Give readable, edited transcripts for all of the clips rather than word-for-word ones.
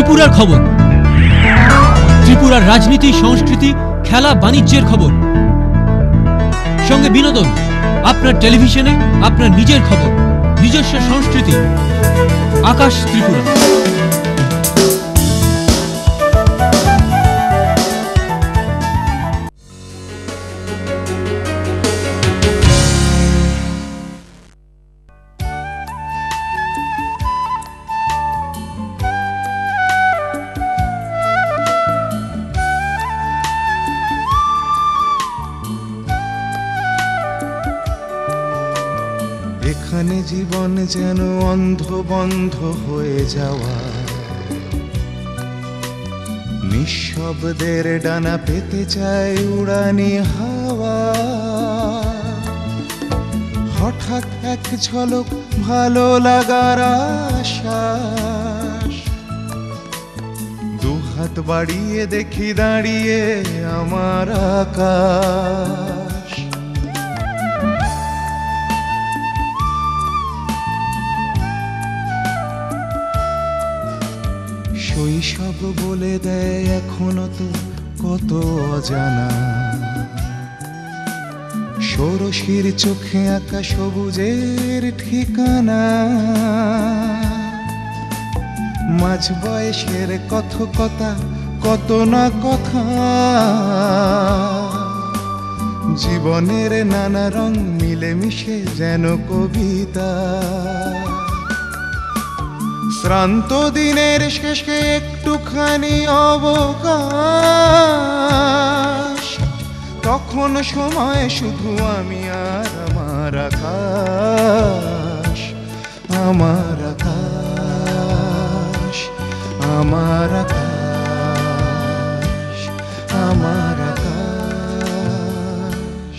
ত্রিপুরার খবর, ত্রিপুরার রাজনীতি, সংস্কৃতি, খেলা, বাণিজ্যের খবর, সঙ্গে বিনোদন। আপনার টেলিভিশনে আপনার নিজের খবর, নিজস্ব সংস্কৃতি। আকাশ ত্রিপুরা। এখানে জীবন যেন অন্ধ বন্ধ হয়ে যাওয়া, নিঃশব্দের ডানা পেতে চায় উড়ানি হাওয়া। হঠাৎ এক ঝলক ভালো লাগার আশ্বাস, দুহাত বাড়িয়ে দেখি দাঁড়িয়ে আমার আকাশ। শৈশব বলে দেয় এখনো তো কত অজানা, ষোড়শীর চোখে আঁকা সবুজের ঠিকানা। মাঝ বয়সের কথকতা, কত না কথা, জীবনের নানা রং মিলেমিশে যেন কবিতা। শ্রান্ত দিনের শেষে একটুখানি অবকাশ, তখন সময় শুধু আমি আর আমার আকাশ। আমার আকাশ, আমার আকাশ, আমার আকাশ।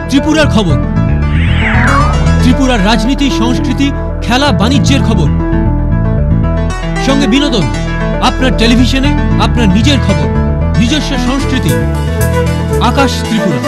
ত্রিপুরার খবর, ত্রিপুরার রাজনীতি, সংস্কৃতি, খেলা, বাণিজ্যের খবর, সঙ্গে বিনোদন। আপনার টেলিভিশনে আপনার নিজের খবর, নিজস্ব সংস্কৃতি। আকাশ ত্রিপুরা।